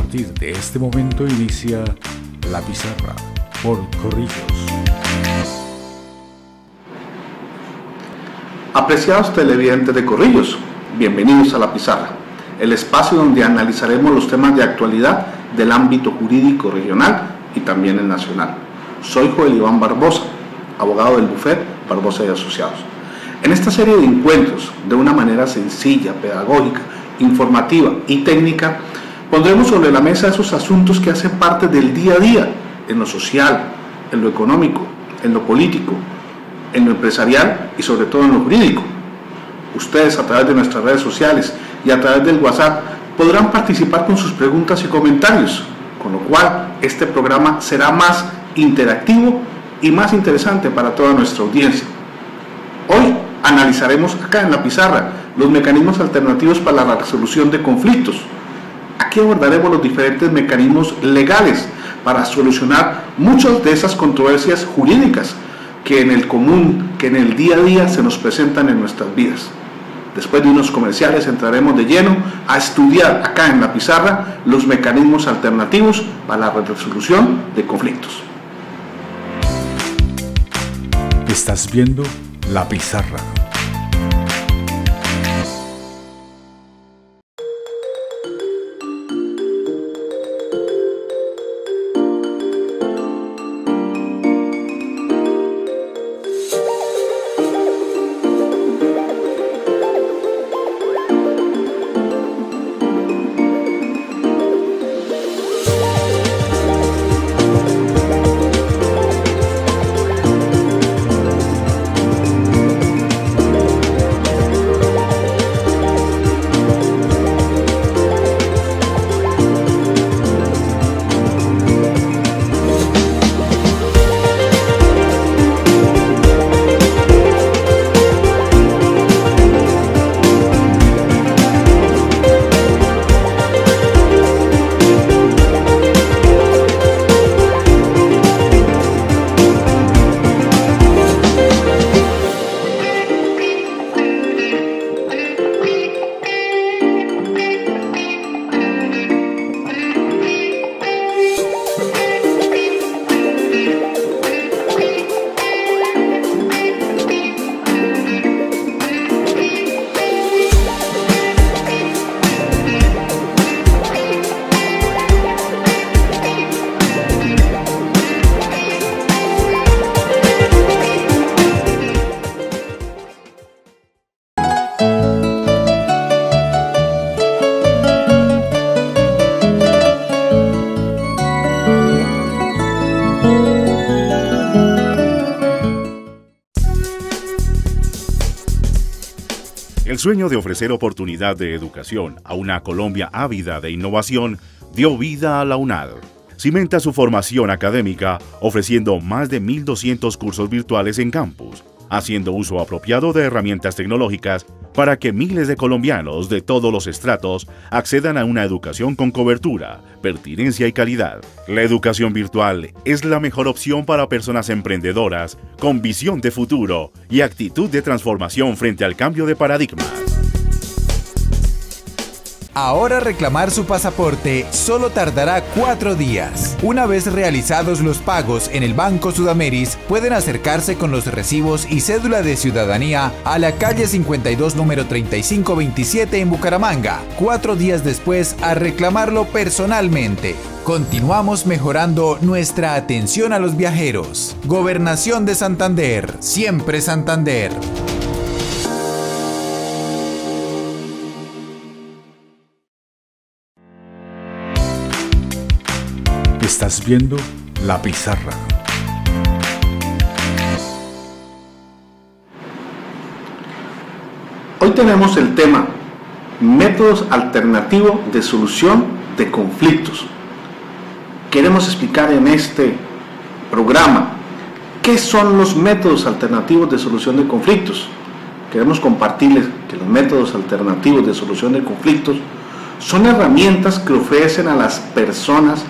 partir de este momento inicia La Pizarra por Corrillos. Apreciados televidentes de Corrillos, bienvenidos a La Pizarra, el espacio donde analizaremos los temas de actualidad del ámbito jurídico regional y también el nacional. Soy Joel Iván Barbosa, abogado del bufete Barbosa y Asociados. En esta serie de encuentros, de una manera sencilla, pedagógica, informativa y técnica, pondremos sobre la mesa esos asuntos que hacen parte del día a día, en lo social, en lo económico, en lo político, en lo empresarial y sobre todo en lo jurídico. Ustedes, a través de nuestras redes sociales y a través del WhatsApp, podrán participar con sus preguntas y comentarios, con lo cual este programa será más interactivo y más interesante para toda nuestra audiencia. Hoy analizaremos acá en La Pizarra los mecanismos alternativos para la resolución de conflictos. Aquí abordaremos los diferentes mecanismos legales para solucionar muchas de esas controversias jurídicas que en el común, que en el día a día se nos presentan en nuestras vidas. Después de unos comerciales entraremos de lleno a estudiar acá en La Pizarra los mecanismos alternativos para la resolución de conflictos. Estás viendo La Pizarra. El sueño de ofrecer oportunidad de educación a una Colombia ávida de innovación dio vida a la UNAD. Cimenta su formación académica ofreciendo más de 1.200 cursos virtuales en campus, haciendo uso apropiado de herramientas tecnológicas para que miles de colombianos de todos los estratos accedan a una educación con cobertura, pertinencia y calidad. La educación virtual es la mejor opción para personas emprendedoras con visión de futuro y actitud de transformación frente al cambio de paradigma. Ahora reclamar su pasaporte solo tardará 4 días. Una vez realizados los pagos en el Banco Sudameris, pueden acercarse con los recibos y cédula de ciudadanía a la calle 52, número 3527 en Bucaramanga. 4 días después, a reclamarlo personalmente. Continuamos mejorando nuestra atención a los viajeros. Gobernación de Santander. Siempre Santander. Estás viendo La Pizarra. Hoy tenemos el tema métodos alternativos de solución de conflictos. Queremos explicar en este programa qué son los métodos alternativos de solución de conflictos. Queremos compartirles que los métodos alternativos de solución de conflictos son herramientas que ofrecen a las personas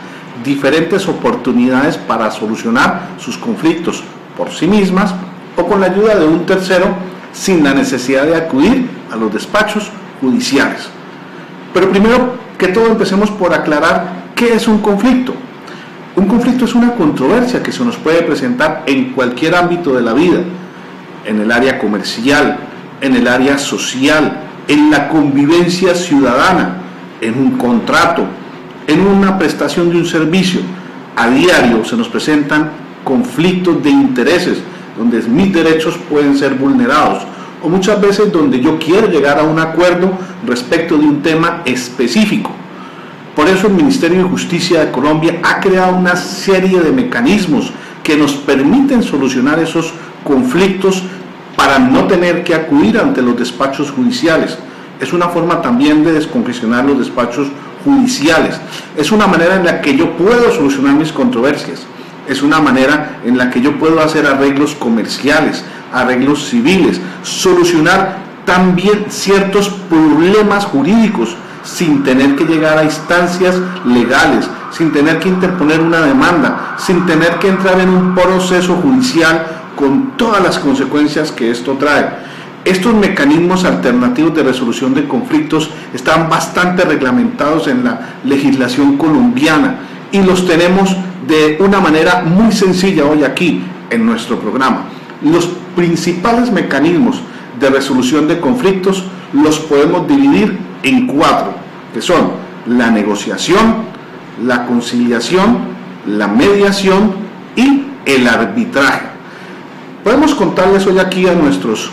diferentes oportunidades para solucionar sus conflictos por sí mismas o con la ayuda de un tercero sin la necesidad de acudir a los despachos judiciales. Pero primero que todo empecemos por aclarar ¿Qué es un conflicto? Un conflicto es una controversia que se nos puede presentar en cualquier ámbito de la vida, en el área comercial, en el área social, en la convivencia ciudadana, en un contrato, en una prestación de un servicio. A diario se nos presentan conflictos de intereses, donde mis derechos pueden ser vulnerados, o muchas veces donde yo quiero llegar a un acuerdo respecto de un tema específico. Por eso el Ministerio de Justicia de Colombia ha creado una serie de mecanismos que nos permiten solucionar esos conflictos para no tener que acudir ante los despachos judiciales. Es una forma también de descongestionar los despachos judiciales. Es una manera en la que yo puedo solucionar mis controversias. Es una manera en la que yo puedo hacer arreglos comerciales, arreglos civiles, solucionar también ciertos problemas jurídicos sin tener que llegar a instancias legales, sin tener que interponer una demanda, sin tener que entrar en un proceso judicial con todas las consecuencias que esto trae. Estos mecanismos alternativos de resolución de conflictos están bastante reglamentados en la legislación colombiana y los tenemos de una manera muy sencilla hoy aquí en nuestro programa. Los principales mecanismos de resolución de conflictos los podemos dividir en 4, que son la negociación, la conciliación, la mediación y el arbitraje. Podemos contarles hoy aquí a nuestros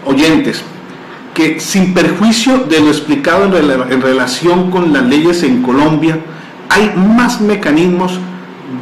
oyentes que, sin perjuicio de lo explicado en relación con las leyes en Colombia, hay más mecanismos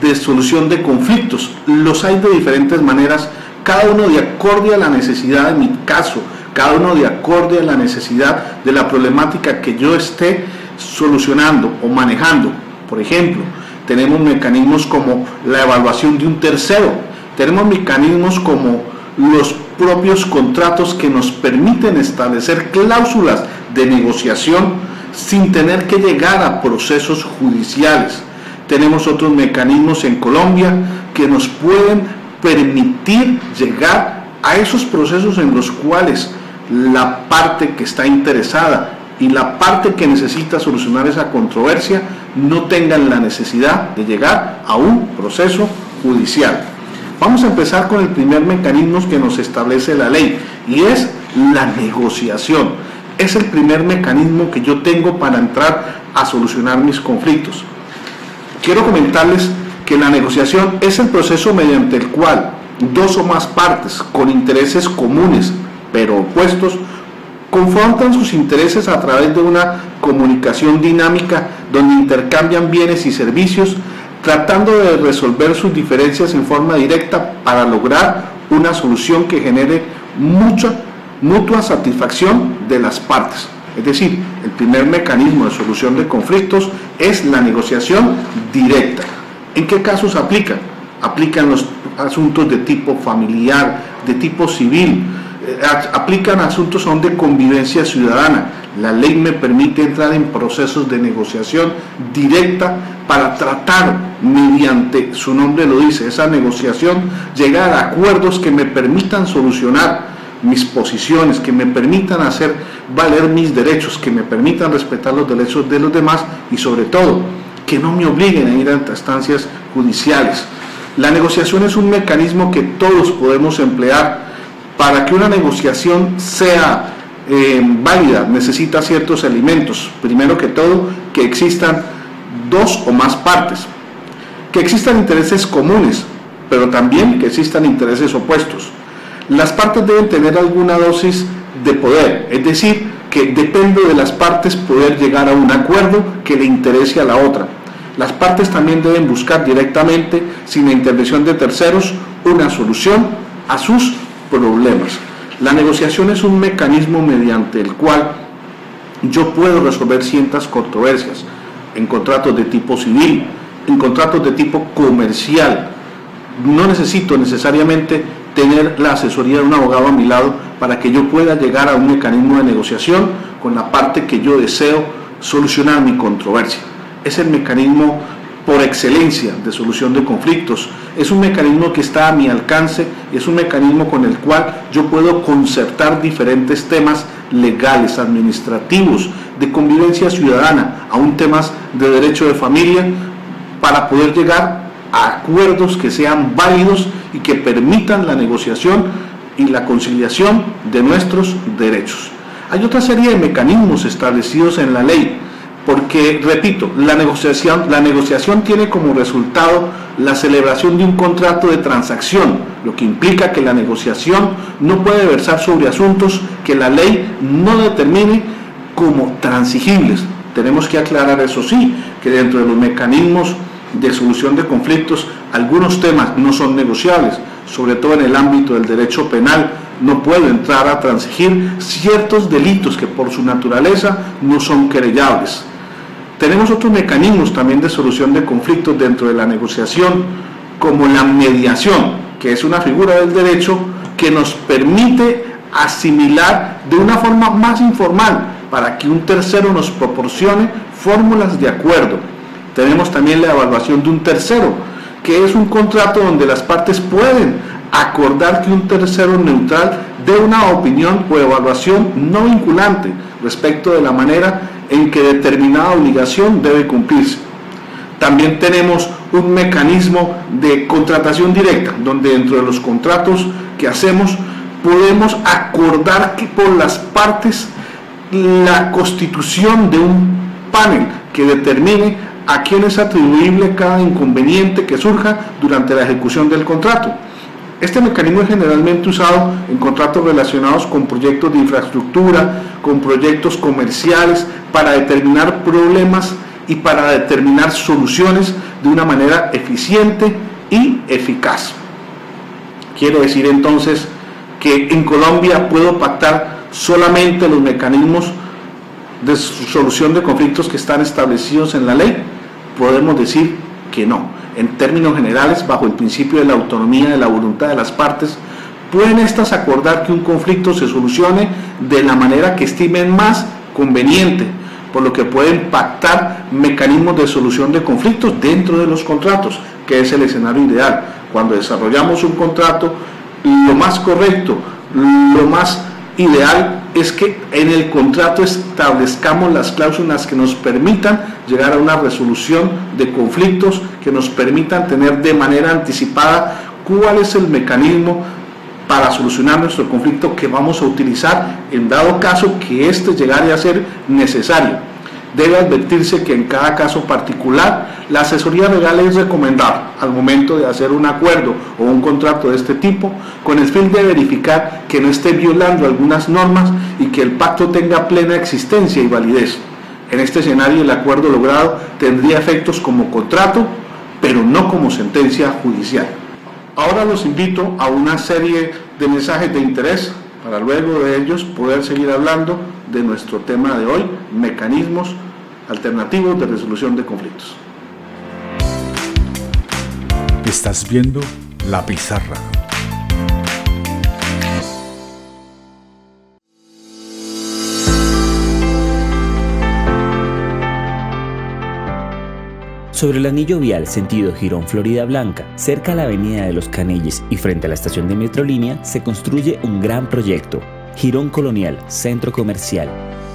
de solución de conflictos. Los hay de diferentes maneras, cada uno de acorde a la necesidad de mi caso, cada uno de acorde a la necesidad de la problemática que yo esté solucionando o manejando. Por ejemplo, tenemos mecanismos como la evaluación de un tercero, tenemos mecanismos como los propios contratos que nos permiten establecer cláusulas de negociación sin tener que llegar a procesos judiciales. Tenemos otros mecanismos en Colombia que nos pueden permitir llegar a esos procesos en los cuales la parte que está interesada y la parte que necesita solucionar esa controversia no tengan la necesidad de llegar a un proceso judicial. Vamos a empezar con el primer mecanismo que nos establece la ley, y es la negociación. Es el primer mecanismo que yo tengo para entrar a solucionar mis conflictos. Quiero comentarles que la negociación es el proceso mediante el cual dos o más partes con intereses comunes pero opuestos confrontan sus intereses a través de una comunicación dinámica donde intercambian bienes y servicios, tratando de resolver sus diferencias en forma directa para lograr una solución que genere mutua satisfacción de las partes. Es decir, el primer mecanismo de solución de conflictos es la negociación directa. ¿En qué casos aplica? Aplican los asuntos de tipo familiar, de tipo civil, aplican asuntos son de convivencia ciudadana. La ley me permite entrar en procesos de negociación directa para tratar, mediante su nombre lo dice, esa negociación, llegar a acuerdos que me permitan solucionar mis posiciones, que me permitan hacer valer mis derechos, que me permitan respetar los derechos de los demás y sobre todo que no me obliguen a ir a instancias judiciales. La negociación es un mecanismo que todos podemos emplear. Para que una negociación sea válida necesita ciertos elementos. Primero que todo, que existan dos o más partes, que existan intereses comunes, pero también que existan intereses opuestos. Las partes deben tener alguna dosis de poder, es decir, que depende de las partes poder llegar a un acuerdo que le interese a la otra. Las partes también deben buscar directamente, sin la intervención de terceros, una solución a sus problemas. La negociación es un mecanismo mediante el cual yo puedo resolver ciertas controversias en contratos de tipo civil, en contratos de tipo comercial. No necesito necesariamente tener la asesoría de un abogado a mi lado para que yo pueda llegar a un mecanismo de negociación con la parte que yo deseo solucionar mi controversia. Es el mecanismo por excelencia de solución de conflictos. Es un mecanismo que está a mi alcance, es un mecanismo con el cual yo puedo concertar diferentes temas legales, administrativos, de convivencia ciudadana, aún temas de derecho de familia, para poder llegar a acuerdos que sean válidos y que permitan la negociación y la conciliación de nuestros derechos. Hay otra serie de mecanismos establecidos en la ley, porque, repito, la negociación tiene como resultado la celebración de un contrato de transacción, lo que implica que la negociación no puede versar sobre asuntos que la ley no determine como transigibles. Tenemos que aclarar, eso sí, que dentro de los mecanismos de solución de conflictos, algunos temas no son negociables, sobre todo en el ámbito del derecho penal. No puedo entrar a transigir ciertos delitos que por su naturaleza no son querellables. Tenemos otros mecanismos también de solución de conflictos dentro de la negociación, como la mediación, que es una figura del derecho que nos permite asimilar de una forma más informal para que un tercero nos proporcione fórmulas de acuerdo. Tenemos también la evaluación de un tercero, que es un contrato donde las partes pueden acordar que un tercero neutral dé una opinión o evaluación no vinculante respecto de la manera en que determinada obligación debe cumplirse. También tenemos un mecanismo de contratación directa, donde dentro de los contratos que hacemos podemos acordar que por las partes la constitución de un panel que determine a quién es atribuible cada inconveniente que surja durante la ejecución del contrato. Este mecanismo es generalmente usado en contratos relacionados con proyectos de infraestructura, con proyectos comerciales, para determinar problemas y para determinar soluciones de una manera eficiente y eficaz. Quiere decir entonces que en Colombia puedo pactar solamente los mecanismos de solución de conflictos que están establecidos en la ley. Podemos decir que no. En términos generales, bajo el principio de la autonomía de la voluntad de las partes, pueden éstas acordar que un conflicto se solucione de la manera que estimen más conveniente, por lo que pueden pactar mecanismos de solución de conflictos dentro de los contratos, que es el escenario ideal. Cuando desarrollamos un contrato, lo más correcto, lo más ideal es que en el contrato establezcamos las cláusulas que nos permitan llegar a una resolución de conflictos, que nos permitan tener de manera anticipada cuál es el mecanismo para solucionar nuestro conflicto que vamos a utilizar en dado caso que éste llegare a ser necesario. Debe advertirse que en cada caso particular la asesoría legal es recomendable al momento de hacer un acuerdo o un contrato de este tipo, con el fin de verificar que no esté violando algunas normas y que el pacto tenga plena existencia y validez. En este escenario, el acuerdo logrado tendría efectos como contrato, pero no como sentencia judicial. Ahora los invito a una serie de mensajes de interés para luego de ellos poder seguir hablando de nuestro tema de hoy, mecanismos alternativos de resolución de conflictos. Estás viendo La Pizarra. Sobre el anillo vial sentido Girón Florida Blanca, cerca a la avenida de los Canelles y frente a la estación de Metrolínea, se construye un gran proyecto, Girón Colonial, Centro Comercial,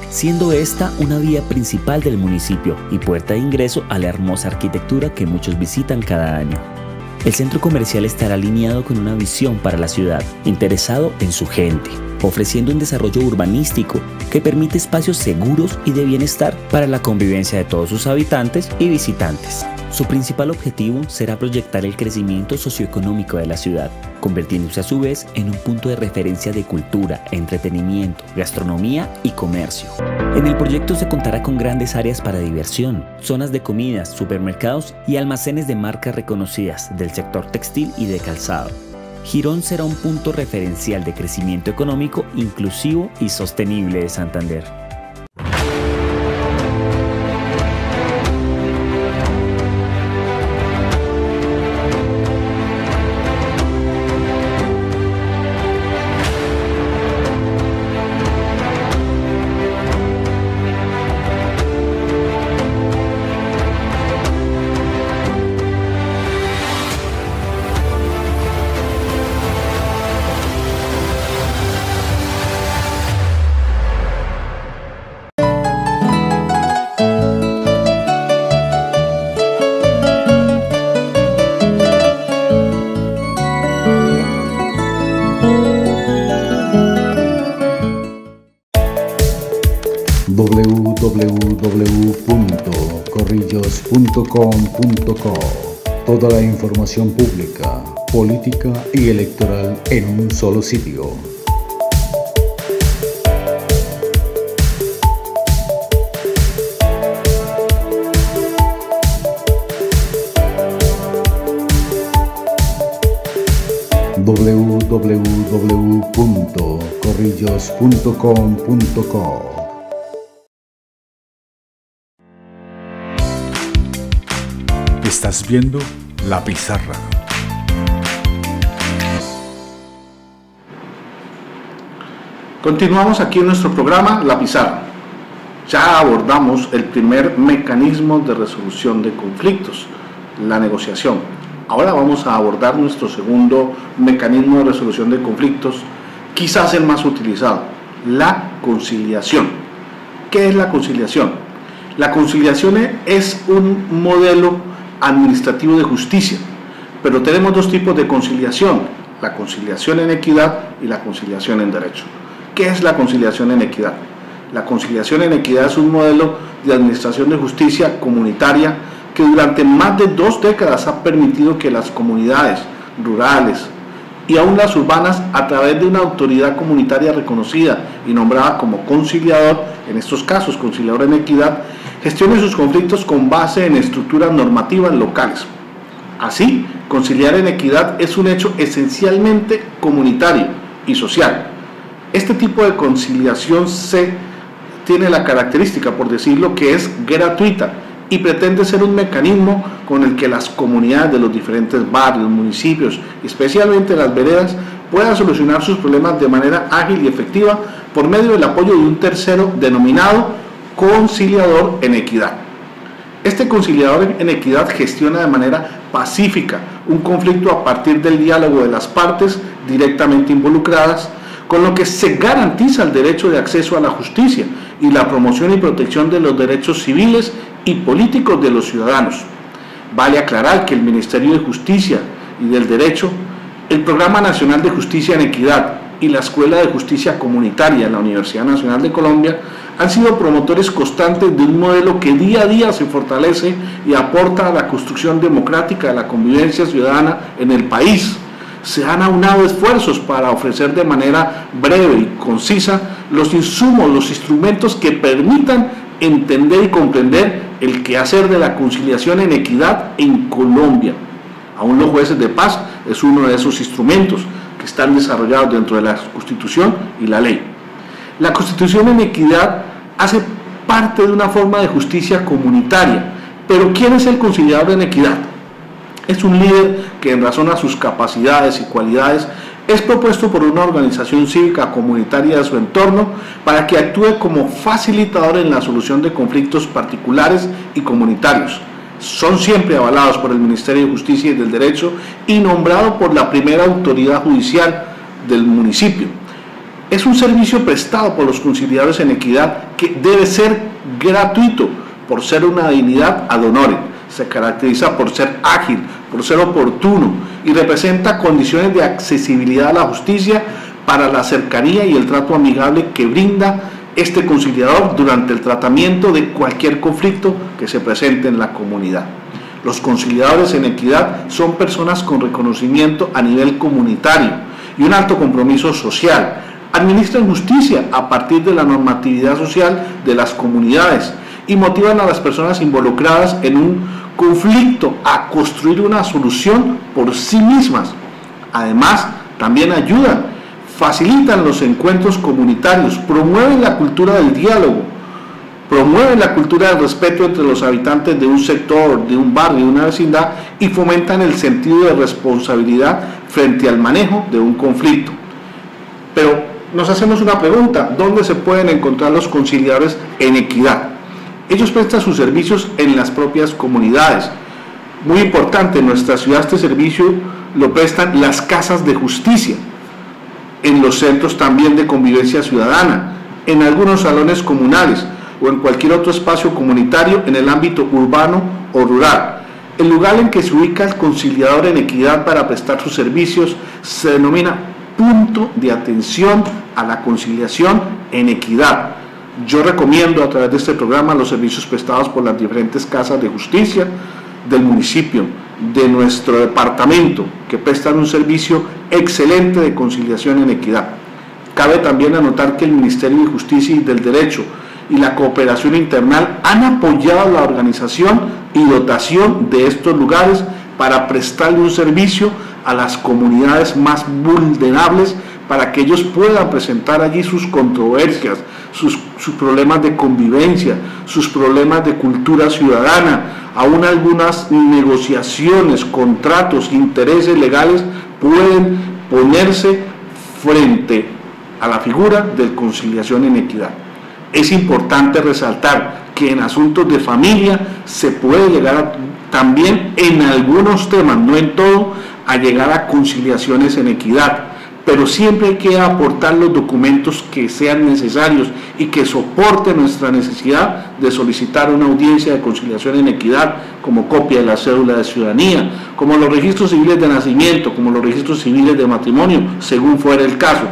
siendo esta una vía principal del municipio y puerta de ingreso a la hermosa arquitectura que muchos visitan cada año. El centro comercial estará alineado con una visión para la ciudad, interesado en su gente, ofreciendo un desarrollo urbanístico que permite espacios seguros y de bienestar para la convivencia de todos sus habitantes y visitantes. Su principal objetivo será proyectar el crecimiento socioeconómico de la ciudad, convirtiéndose a su vez en un punto de referencia de cultura, entretenimiento, gastronomía y comercio. En el proyecto se contará con grandes áreas para diversión, zonas de comidas, supermercados y almacenes de marcas reconocidas del sector textil y de calzado. Girón será un punto referencial de crecimiento económico inclusivo y sostenible de Santander. www.corrillos.com.co. Toda la información pública, política y electoral en un solo sitio. www.corrillos.com.co. Estás viendo La Pizarra. Continuamos aquí en nuestro programa La Pizarra. Ya abordamos el primer mecanismo de resolución de conflictos, la negociación. Ahora vamos a abordar nuestro segundo mecanismo de resolución de conflictos, quizás el más utilizado, la conciliación. ¿Qué es la conciliación? La conciliación es un modelo administrativo de justicia, pero tenemos dos tipos de conciliación: la conciliación en equidad y la conciliación en derecho. ¿Qué es la conciliación en equidad? La conciliación en equidad es un modelo de administración de justicia comunitaria que durante más de 2 décadas ha permitido que las comunidades rurales y aún las urbanas, a través de una autoridad comunitaria reconocida y nombrada como conciliador, en estos casos conciliador en equidad, gestionen sus conflictos con base en estructuras normativas locales. Así, conciliar en equidad es un hecho esencialmente comunitario y social. Este tipo de conciliación tiene la característica, por decirlo, que es gratuita y pretende ser un mecanismo con el que las comunidades de los diferentes barrios, municipios, especialmente las veredas, puedan solucionar sus problemas de manera ágil y efectiva por medio del apoyo de un tercero denominado conciliador en equidad. Este conciliador en equidad gestiona de manera pacífica un conflicto a partir del diálogo de las partes directamente involucradas, con lo que se garantiza el derecho de acceso a la justicia y la promoción y protección de los derechos civiles y políticos de los ciudadanos. Vale aclarar que el Ministerio de Justicia y del Derecho, el Programa Nacional de Justicia en Equidad y la Escuela de Justicia Comunitaria en la Universidad Nacional de Colombia han sido promotores constantes de un modelo que día a día se fortalece y aporta a la construcción democrática de la convivencia ciudadana en el país. Se han aunado esfuerzos para ofrecer de manera breve y concisa los insumos, los instrumentos que permitan entender y comprender el quehacer de la conciliación en equidad en Colombia. Aún los jueces de paz es uno de esos instrumentos que están desarrollados dentro de la Constitución y la ley. La Constitución en equidad hace parte de una forma de justicia comunitaria, pero ¿quién es el conciliador en equidad? Es un líder que, en razón a sus capacidades y cualidades, es propuesto por una organización cívica comunitaria de su entorno para que actúe como facilitador en la solución de conflictos particulares y comunitarios. Son siempre avalados por el Ministerio de Justicia y del Derecho y nombrado por la primera autoridad judicial del municipio. Es un servicio prestado por los conciliadores en equidad que debe ser gratuito por ser una dignidad ad honorem. Se caracteriza por ser ágil, por ser oportuno y representa condiciones de accesibilidad a la justicia para la cercanía y el trato amigable que brinda este conciliador durante el tratamiento de cualquier conflicto que se presente en la comunidad. Los conciliadores en equidad son personas con reconocimiento a nivel comunitario y un alto compromiso social. Administran justicia a partir de la normatividad social de las comunidades y motivan a las personas involucradas en un conflicto a construir una solución por sí mismas. Además, también ayudan, facilitan los encuentros comunitarios, promueven la cultura del diálogo, promueven la cultura del respeto entre los habitantes de un sector, de un barrio, de una vecindad y fomentan el sentido de responsabilidad frente al manejo de un conflicto. Pero nos hacemos una pregunta: ¿dónde se pueden encontrar los conciliadores en equidad? Ellos prestan sus servicios en las propias comunidades. Muy importante, en nuestra ciudad este servicio lo prestan las casas de justicia, en los centros también de convivencia ciudadana, en algunos salones comunales o en cualquier otro espacio comunitario en el ámbito urbano o rural. El lugar en que se ubica el conciliador en equidad para prestar sus servicios se denomina punto de atención a la conciliación en equidad. Yo recomiendo a través de este programa los servicios prestados por las diferentes casas de justicia del municipio, de nuestro departamento, que prestan un servicio excelente de conciliación en equidad. Cabe también anotar que el Ministerio de Justicia y del Derecho y la Cooperación Internacional han apoyado la organización y dotación de estos lugares para prestarle un servicio a las comunidades más vulnerables, para que ellos puedan presentar allí sus controversias, sus problemas de convivencia, sus problemas de cultura ciudadana, aún algunas negociaciones, contratos, intereses legales pueden ponerse frente a la figura de conciliación en equidad. Es importante resaltar que en asuntos de familia se puede llegar también en algunos temas, no en todo, a llegar a conciliaciones en equidad, pero siempre hay que aportar los documentos que sean necesarios y que soporten nuestra necesidad de solicitar una audiencia de conciliación en equidad, como copia de la cédula de ciudadanía, como los registros civiles de nacimiento, como los registros civiles de matrimonio, según fuera el caso.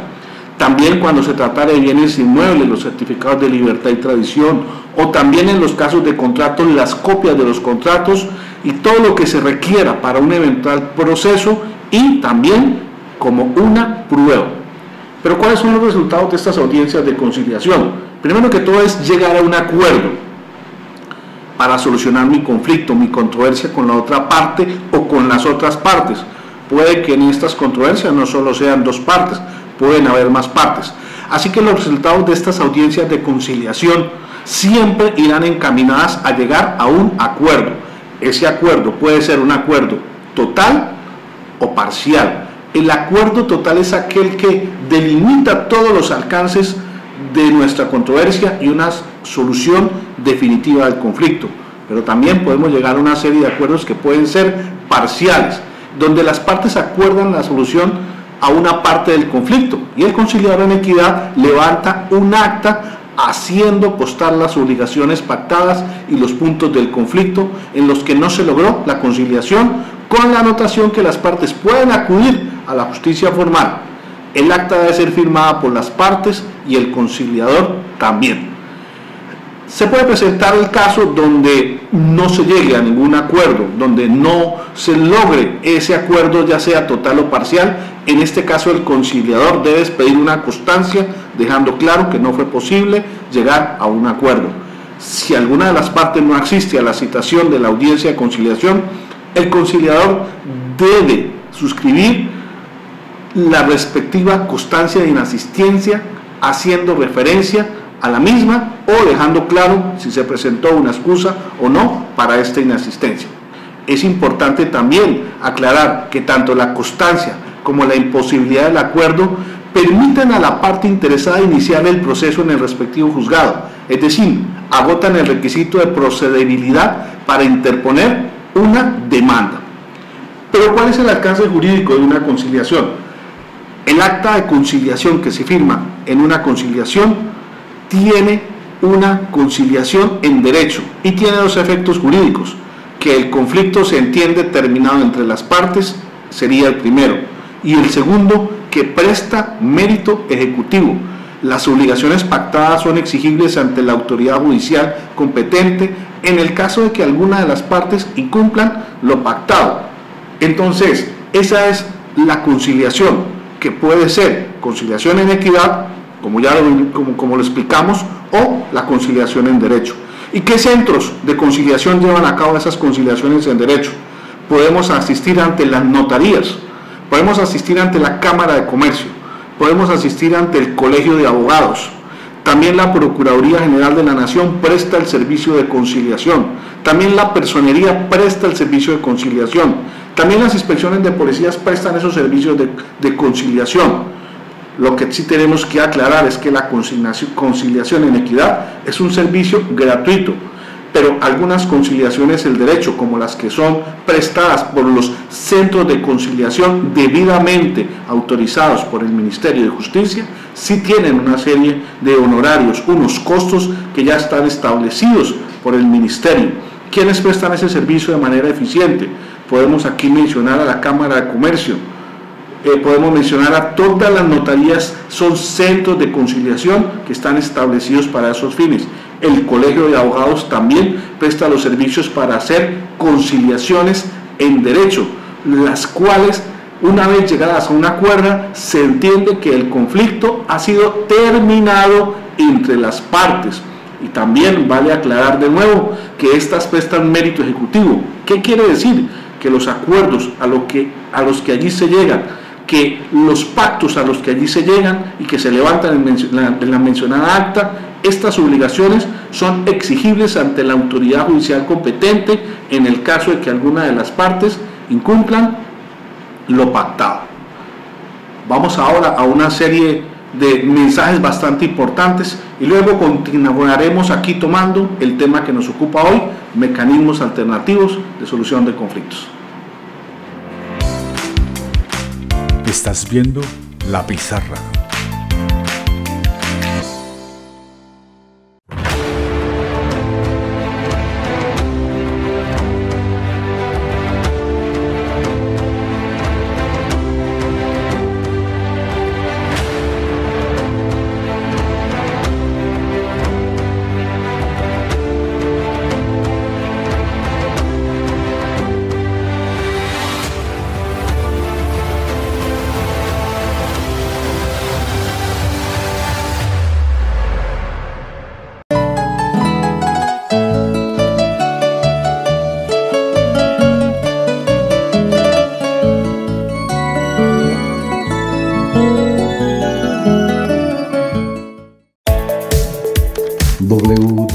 También cuando se tratara de bienes inmuebles, los certificados de libertad y tradición, o también en los casos de contratos, las copias de los contratos y todo lo que se requiera para un eventual proceso, y también como una prueba. Pero ¿cuáles son los resultados de estas audiencias de conciliación? Primero que todo es llegar a un acuerdo para solucionar mi conflicto, mi controversia con la otra parte o con las otras partes. Puede que en estas controversias no solo sean dos partes, pueden haber más partes. Así que los resultados de estas audiencias de conciliación siempre irán encaminadas a llegar a un acuerdo. Ese acuerdo puede ser un acuerdo total o parcial. El acuerdo total es aquel que delimita todos los alcances de nuestra controversia y una solución definitiva del conflicto. Pero también podemos llegar a una serie de acuerdos que pueden ser parciales, donde las partes acuerdan la solución a una parte del conflicto y el conciliador en equidad levanta un acta haciendo constar las obligaciones pactadas y los puntos del conflicto en los que no se logró la conciliación, con la anotación que las partes pueden acudir a la justicia formal. El acta debe ser firmada por las partes y el conciliador también. Se puede presentar el caso donde no se llegue a ningún acuerdo, donde no se logre ese acuerdo, ya sea total o parcial. En este caso el conciliador debe pedir una constancia dejando claro que no fue posible llegar a un acuerdo. Si alguna de las partes no asiste a la citación de la audiencia de conciliación, el conciliador debe suscribir la respectiva constancia de inasistencia, haciendo referencia a la misma o dejando claro si se presentó una excusa o no para esta inasistencia. Es importante también aclarar que tanto la constancia como la imposibilidad del acuerdo permiten a la parte interesada iniciar el proceso en el respectivo juzgado, es decir, agotan el requisito de procedibilidad para interponer una demanda. Pero ¿cuál es el alcance jurídico de una conciliación? El acta de conciliación que se firma en una conciliación tiene una conciliación en derecho y tiene dos efectos jurídicos: que el conflicto se entiende terminado entre las partes, sería el primero, y el segundo, que presta mérito ejecutivo. Las obligaciones pactadas son exigibles ante la autoridad judicial competente en el caso de que alguna de las partes incumplan lo pactado. Entonces, esa es la conciliación, que puede ser conciliación en equidad, como lo explicamos, o la conciliación en derecho. ¿Y qué centros de conciliación llevan a cabo esas conciliaciones en derecho? Podemos asistir ante las notarías, podemos asistir ante la Cámara de Comercio, podemos asistir ante el Colegio de Abogados. También la Procuraduría General de la Nación presta el servicio de conciliación. También la Personería presta el servicio de conciliación. También las inspecciones de policías prestan esos servicios de conciliación. Lo que sí tenemos que aclarar es que la conciliación en equidad es un servicio gratuito, pero algunas conciliaciones del derecho, como las que son prestadas por los centros de conciliación debidamente autorizados por el Ministerio de Justicia, sí tienen una serie de honorarios, unos costos que ya están establecidos por el Ministerio. ¿Quiénes prestan ese servicio de manera eficiente? Podemos aquí mencionar a la Cámara de Comercio, podemos mencionar a todas las notarías, son centros de conciliación que están establecidos para esos fines. El Colegio de Abogados también presta los servicios para hacer conciliaciones en derecho, las cuales, una vez llegadas a un acuerdo, se entiende que el conflicto ha sido terminado entre las partes. Y también vale aclarar de nuevo que estas prestan mérito ejecutivo. ¿Qué quiere decir? Que los acuerdos a los que allí se llegan, que los pactos a los que allí se llegan y que se levantan en la mencionada acta, estas obligaciones son exigibles ante la autoridad judicial competente en el caso de que alguna de las partes incumplan lo pactado. Vamos ahora a una serie de mensajes bastante importantes y luego continuaremos aquí tomando el tema que nos ocupa hoy, mecanismos alternativos de solución de conflictos. Estás viendo La Pizarra.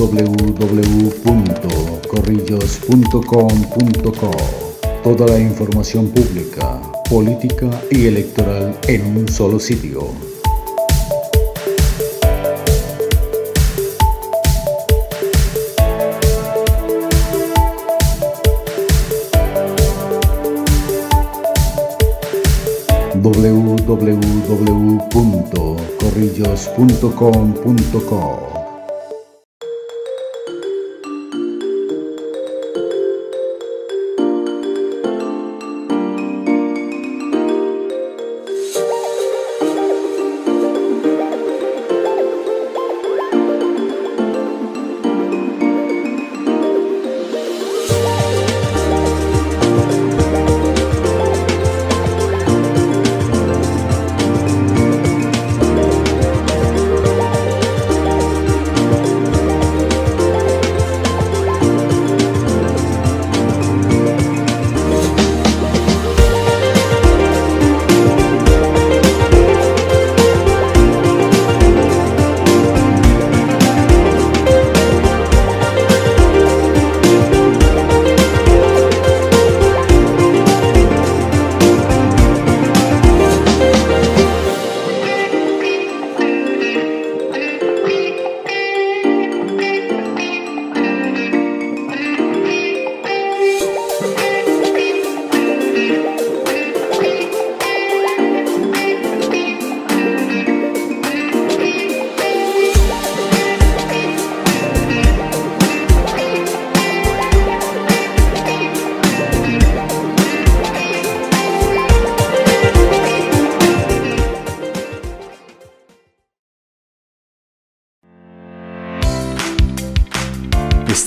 www.corrillos.com.co. Toda la información pública, política y electoral en un solo sitio. www.corrillos.com.co.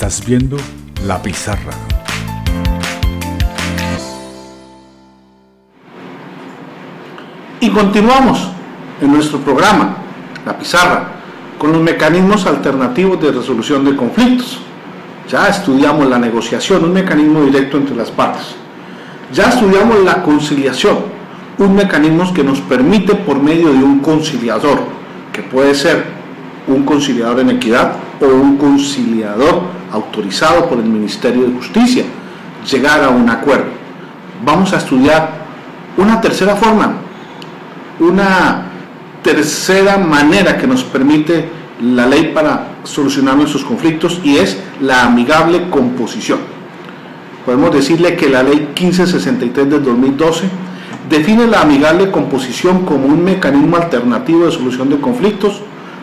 Estás viendo La Pizarra. Y continuamos en nuestro programa, La Pizarra, con los mecanismos alternativos de resolución de conflictos. Ya estudiamos la negociación, un mecanismo directo entre las partes. Ya estudiamos la conciliación, un mecanismo que nos permite por medio de un conciliador, que puede ser un conciliador en equidad o un conciliador autorizado por el Ministerio de Justicia, llegar a un acuerdo. Vamos a estudiar una tercera forma, una tercera manera que nos permite la ley para solucionar nuestros conflictos, y es la amigable composición. Podemos decirle que la ley 1563 del 2012 define la amigable composición como un mecanismo alternativo de solución de conflictos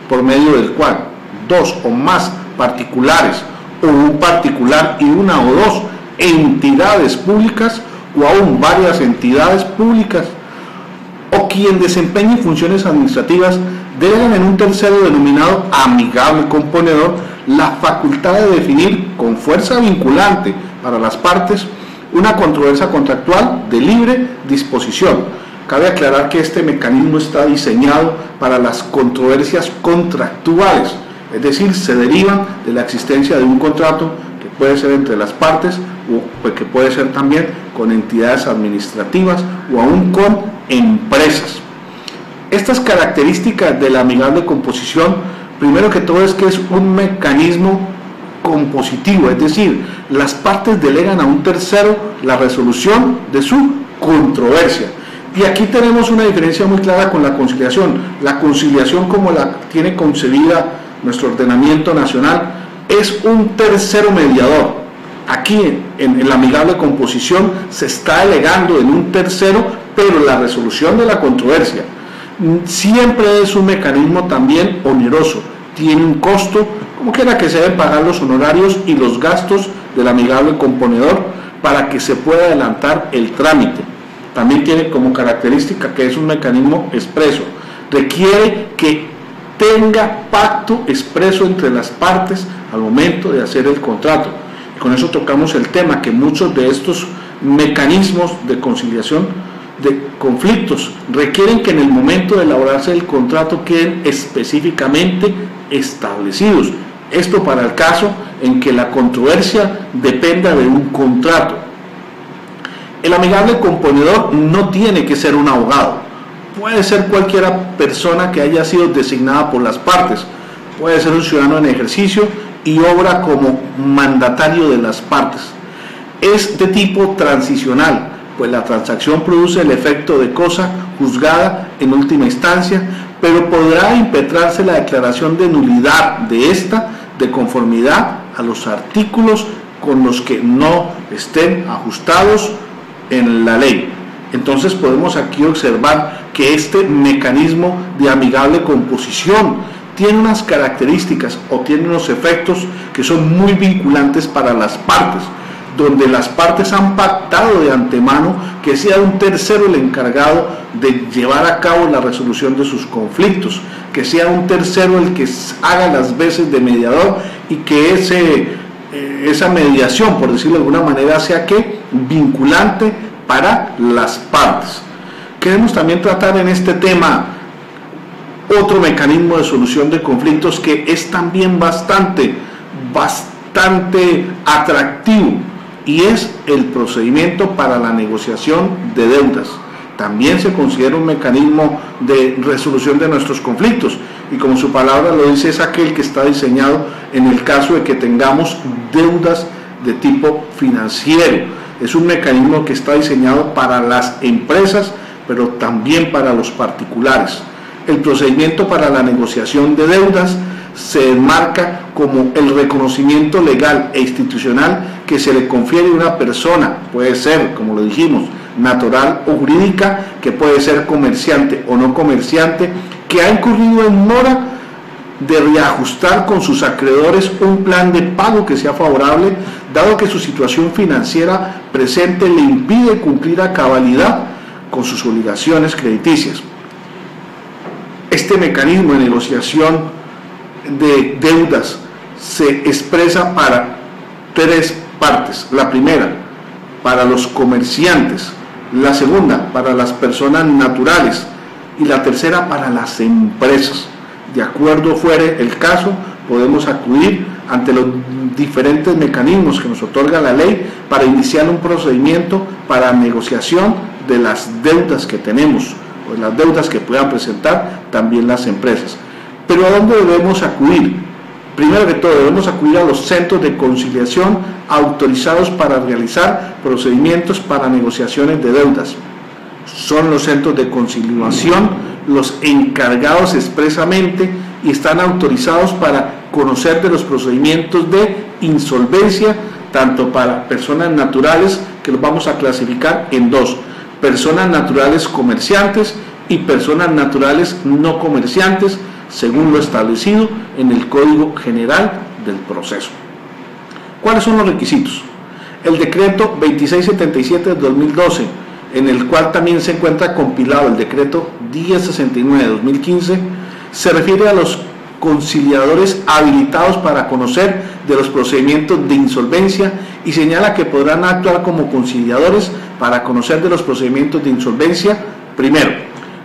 por medio del cual dos o más particulares o un particular y una o dos entidades públicas o aún varias entidades públicas o quien desempeñe funciones administrativas delegan en un tercero denominado amigable componedor la facultad de definir con fuerza vinculante para las partes una controversia contractual de libre disposición. Cabe aclarar que este mecanismo está diseñado para las controversias contractuales, es decir, se derivan de la existencia de un contrato que puede ser entre las partes o que puede ser también con entidades administrativas o aún con empresas. Estas características de la amigable composición, primero que todo, es que es un mecanismo compositivo, es decir, las partes delegan a un tercero la resolución de su controversia. Y aquí tenemos una diferencia muy clara con la conciliación. La conciliación, como la tiene concebida nuestro ordenamiento nacional, es un tercero mediador. Aquí en la amigable composición se está delegando en un tercero, pero la resolución de la controversia siempre es un mecanismo también oneroso, tiene un costo, como quiera que se deben pagar los honorarios y los gastos del amigable componedor para que se pueda adelantar el trámite. También tiene como característica que es un mecanismo expreso, requiere que tenga pacto expreso entre las partes al momento de hacer el contrato. Y con eso tocamos el tema que muchos de estos mecanismos de conciliación de conflictos requieren que en el momento de elaborarse el contrato queden específicamente establecidos. Esto para el caso en que la controversia dependa de un contrato. El amigable componedor no tiene que ser un abogado, puede ser cualquier persona que haya sido designada por las partes, puede ser un ciudadano en ejercicio y obra como mandatario de las partes. Es de tipo transicional, pues la transacción produce el efecto de cosa juzgada en última instancia, pero podrá impetrarse la declaración de nulidad de esta de conformidad a los artículos con los que no estén ajustados en la ley. Entonces podemos aquí observar que este mecanismo de amigable composición tiene unas características o tiene unos efectos que son muy vinculantes para las partes, donde las partes han pactado de antemano que sea un tercero el encargado de llevar a cabo la resolución de sus conflictos, que sea un tercero el que haga las veces de mediador y que esa mediación, por decirlo de alguna manera, sea vinculante para las partes. Queremos también tratar en este tema otro mecanismo de solución de conflictos que es también bastante atractivo, y es el procedimiento para la negociación de deudas. También se considera un mecanismo de resolución de nuestros conflictos, y como su palabra lo dice, es aquel que está diseñado en el caso de que tengamos deudas de tipo financiero. Es un mecanismo que está diseñado para las empresas, pero también para los particulares. El procedimiento para la negociación de deudas se enmarca como el reconocimiento legal e institucional que se le confiere a una persona, puede ser, como lo dijimos, natural o jurídica, que puede ser comerciante o no comerciante, que ha incurrido en mora de reajustar con sus acreedores un plan de pago que sea favorable, dado que su situación financiera presente le impide cumplir a cabalidad con sus obligaciones crediticias. Este mecanismo de negociación de deudas se expresa para tres partes: la primera, para los comerciantes; la segunda, para las personas naturales; y la tercera, para las empresas. De acuerdo fuere el caso, podemos acudir ante los diferentes mecanismos que nos otorga la ley para iniciar un procedimiento para negociación de las deudas que tenemos o de las deudas que puedan presentar también las empresas. Pero ¿a dónde debemos acudir? Primero que todo, debemos acudir a los centros de conciliación autorizados para realizar procedimientos para negociaciones de deudas. Son los centros de conciliación los encargados expresamente y están autorizados para conocer de los procedimientos de insolvencia, tanto para personas naturales, que los vamos a clasificar en dos: personas naturales comerciantes y personas naturales no comerciantes, según lo establecido en el Código General del Proceso. ¿Cuáles son los requisitos? El decreto 2677 de 2012 en el cual también se encuentra compilado el decreto 1069 de 2015, se refiere a los conciliadores habilitados para conocer de los procedimientos de insolvencia y señala que podrán actuar como conciliadores para conocer de los procedimientos de insolvencia. Primero,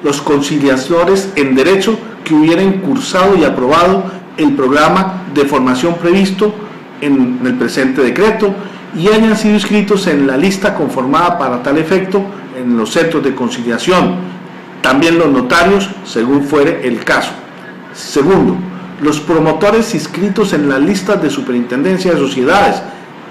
los conciliadores en derecho que hubieran cursado y aprobado el programa de formación previsto en el presente decreto y hayan sido inscritos en la lista conformada para tal efecto en los centros de conciliación, también los notarios, según fuere el caso. Segundo, los promotores inscritos en las listas de superintendencia de sociedades,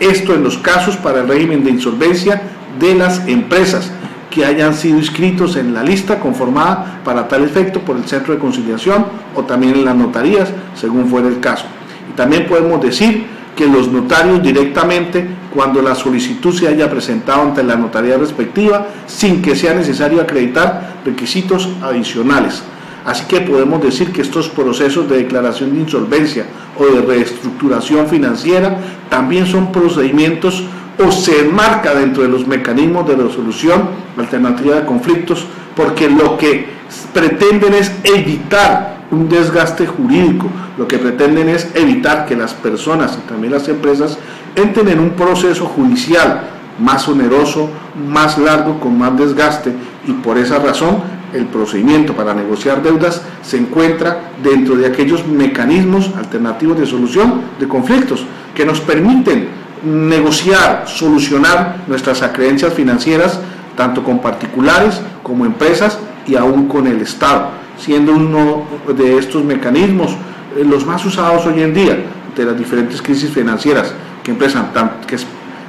esto en los casos para el régimen de insolvencia de las empresas que hayan sido inscritos en la lista conformada para tal efecto por el centro de conciliación o también en las notarías, según fuera el caso. Y también podemos decir que los notarios directamente, cuando la solicitud se haya presentado ante la notaría respectiva, sin que sea necesario acreditar requisitos adicionales. Así que podemos decir que estos procesos de declaración de insolvencia o de reestructuración financiera también son procedimientos o se enmarca dentro de los mecanismos de resolución alternativa de conflictos, porque lo que pretenden es evitar un desgaste jurídico, lo que pretenden es evitar que las personas y también las empresas entren en un proceso judicial más oneroso, más largo, con más desgaste, y por esa razón el procedimiento para negociar deudas se encuentra dentro de aquellos mecanismos alternativos de solución de conflictos que nos permiten negociar, solucionar nuestras acreencias financieras tanto con particulares como empresas y aún con el Estado, siendo uno de estos mecanismos los más usados hoy en día de las diferentes crisis financieras que empiezan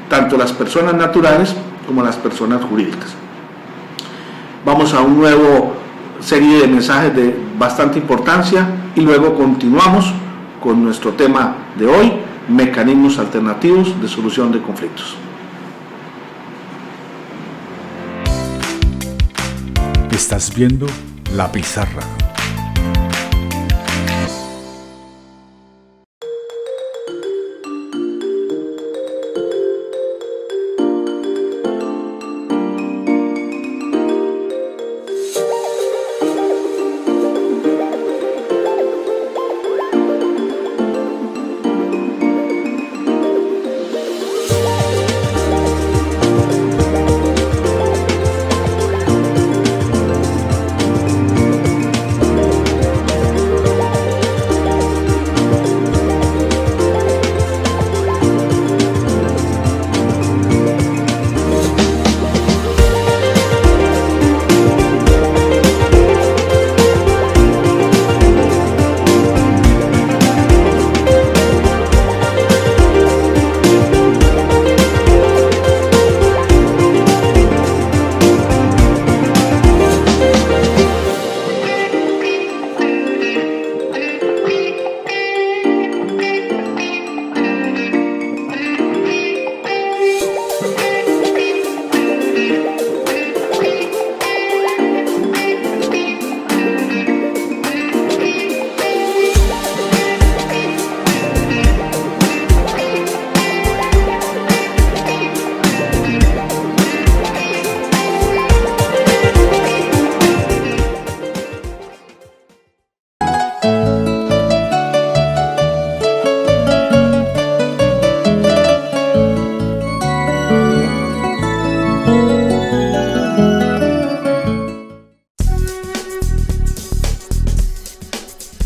tanto las personas naturales como las personas jurídicas. Vamos a un nuevo serie de mensajes de bastante importancia y luego continuamos con nuestro tema de hoy, mecanismos alternativos de solución de conflictos. Estás viendo La Pizarra.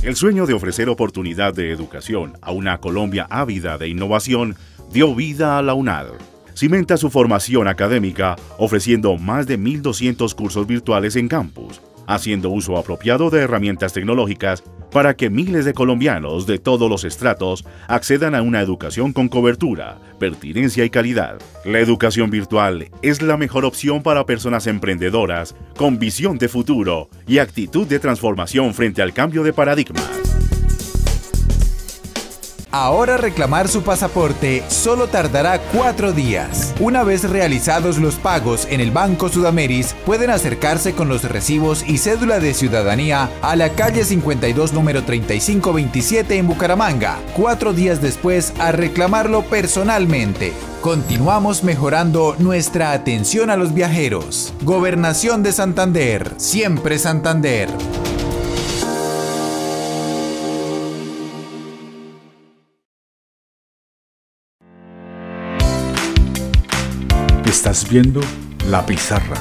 El sueño de ofrecer oportunidad de educación a una Colombia ávida de innovación dio vida a la UNAD. Cimenta su formación académica ofreciendo más de 1.200 cursos virtuales en campus, haciendo uso apropiado de herramientas tecnológicas para que miles de colombianos de todos los estratos accedan a una educación con cobertura, pertinencia y calidad. La educación virtual es la mejor opción para personas emprendedoras con visión de futuro y actitud de transformación frente al cambio de paradigmas. Ahora reclamar su pasaporte solo tardará 4 días. Una vez realizados los pagos en el Banco Sudameris, pueden acercarse con los recibos y cédula de ciudadanía a la calle 52 número 3527 en Bucaramanga. 4 días después a reclamarlo personalmente. Continuamos mejorando nuestra atención a los viajeros. Gobernación de Santander, siempre Santander. Estás viendo La Pizarra.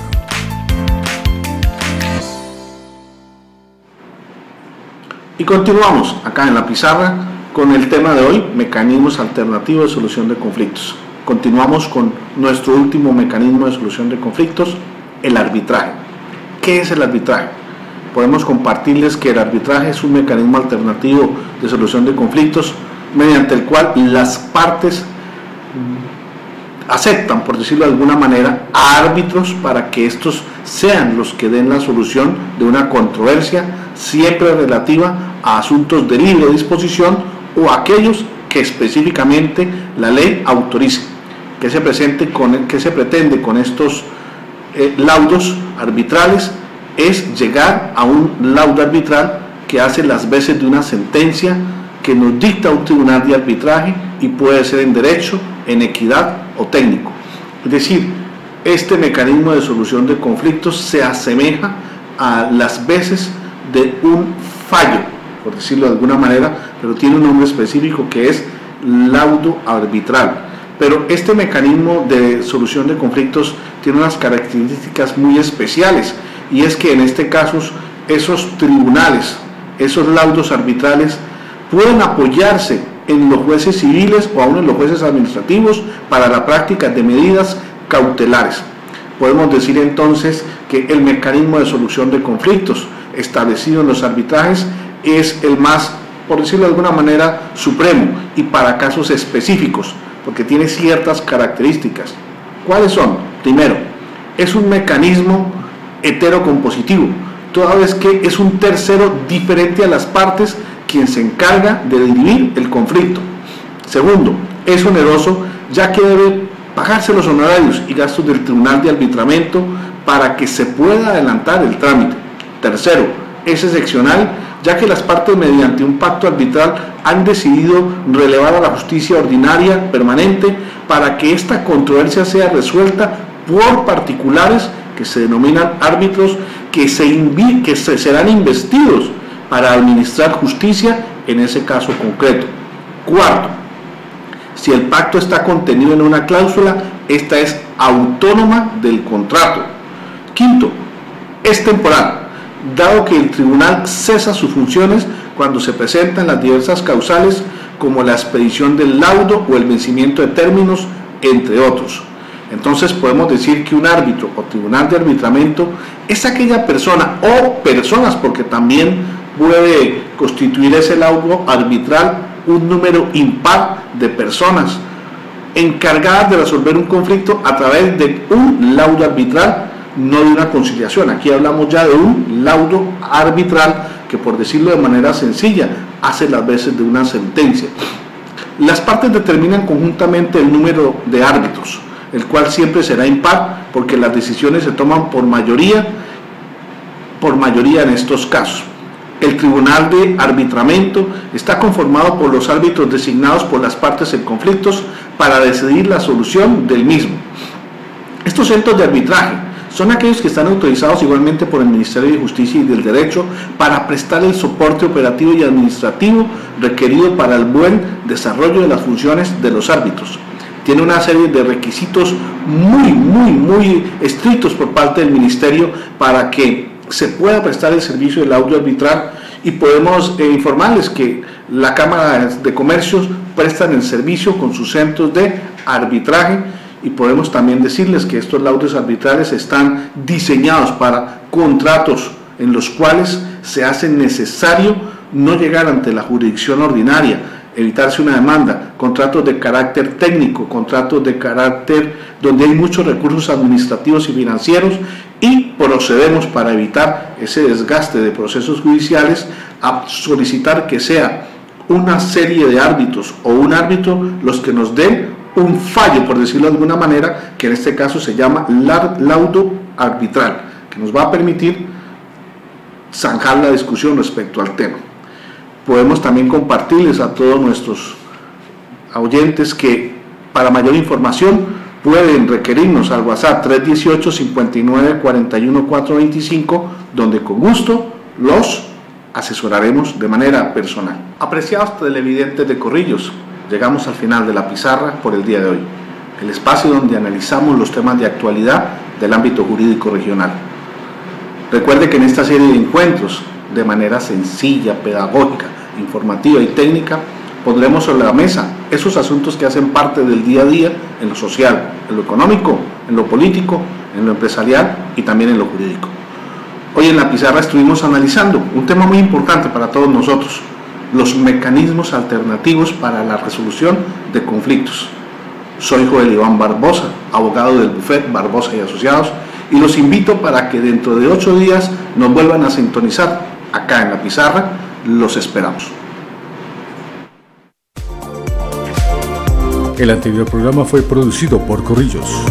Y continuamos acá en La Pizarra con el tema de hoy, mecanismos alternativos de solución de conflictos. Continuamos con nuestro último mecanismo de solución de conflictos, el arbitraje. ¿Qué es el arbitraje? Podemos compartirles que el arbitraje es un mecanismo alternativo de solución de conflictos mediante el cual las partes aceptan, por decirlo de alguna manera, a árbitros para que estos sean los que den la solución de una controversia, siempre relativa a asuntos de libre disposición o aquellos que específicamente la ley autorice. ¿Qué se pretende con estos laudos arbitrales? Es llegar a un laudo arbitral que hace las veces de una sentencia que nos dicta un tribunal de arbitraje y puede ser en derecho, en equidad o técnico. Es decir, este mecanismo de solución de conflictos se asemeja a las veces de un fallo, por decirlo de alguna manera, pero tiene un nombre específico que es laudo arbitral. Pero este mecanismo de solución de conflictos tiene unas características muy especiales, y es que en este caso esos tribunales, esos laudos arbitrales pueden apoyarse en los jueces civiles o aún en los jueces administrativos para la práctica de medidas cautelares. Podemos decir entonces que el mecanismo de solución de conflictos establecido en los arbitrajes es el más, por decirlo de alguna manera, supremo y para casos específicos, porque tiene ciertas características. ¿Cuáles son? Primero, es un mecanismo heterocompositivo, toda vez que es un tercero diferente a las partes quien se encarga de dirimir el conflicto. Segundo, es oneroso ya que debe pagarse los honorarios y gastos del tribunal de arbitramiento para que se pueda adelantar el trámite. Tercero, es excepcional ya que las partes mediante un pacto arbitral han decidido relevar a la justicia ordinaria permanente para que esta controversia sea resuelta por particulares que se denominan árbitros que serán investidos para administrar justicia en ese caso concreto. Cuarto, si el pacto está contenido en una cláusula, esta es autónoma del contrato. Quinto, es temporal, dado que el tribunal cesa sus funciones cuando se presentan las diversas causales como la expedición del laudo o el vencimiento de términos, entre otros. Entonces podemos decir que un árbitro o tribunal de arbitramiento es aquella persona o personas, porque también puede constituir ese laudo arbitral un número impar de personas encargadas de resolver un conflicto a través de un laudo arbitral, no de una conciliación. Aquí hablamos ya de un laudo arbitral que, por decirlo de manera sencilla, hace las veces de una sentencia. Las partes determinan conjuntamente el número de árbitros, el cual siempre será impar porque las decisiones se toman por mayoría en estos casos. El tribunal de arbitramiento está conformado por los árbitros designados por las partes en conflictos para decidir la solución del mismo. Estos centros de arbitraje son aquellos que están autorizados igualmente por el Ministerio de Justicia y del Derecho para prestar el soporte operativo y administrativo requerido para el buen desarrollo de las funciones de los árbitros. Tiene una serie de requisitos muy estrictos por parte del Ministerio para que se pueda prestar el servicio del laudo arbitral, y podemos informarles que la Cámara de Comercios prestan el servicio con sus centros de arbitraje, y podemos también decirles que estos laudos arbitrales están diseñados para contratos en los cuales se hace necesario no llegar ante la jurisdicción ordinaria, evitarse una demanda, contratos de carácter técnico, contratos de carácter donde hay muchos recursos administrativos y financieros, y procedemos para evitar ese desgaste de procesos judiciales a solicitar que sea una serie de árbitros o un árbitro los que nos den un fallo, por decirlo de alguna manera, que en este caso se llama laudo arbitral, que nos va a permitir zanjar la discusión respecto al tema. Podemos también compartirles a todos nuestros oyentes que Para mayor información pueden requerirnos al WhatsApp 318-59-41-425, donde con gusto los asesoraremos de manera personal. Apreciados televidentes de Corrillos, llegamos al final de la pizarra por el día de hoy, el espacio donde analizamos los temas de actualidad del ámbito jurídico regional. Recuerde que en esta serie de encuentros, de manera sencilla, pedagógica, informativa y técnica, pondremos sobre la mesa esos asuntos que hacen parte del día a día en lo social, en lo económico, en lo político, en lo empresarial y también en lo jurídico. Hoy en la pizarra estuvimos analizando un tema muy importante para todos nosotros, los mecanismos alternativos para la resolución de conflictos. Soy Joel Iván Barbosa, abogado del Bufet Barbosa y Asociados, y los invito para que dentro de 8 días nos vuelvan a sintonizar acá en la pizarra. Los esperamos. El anterior programa fue producido por Corrillos.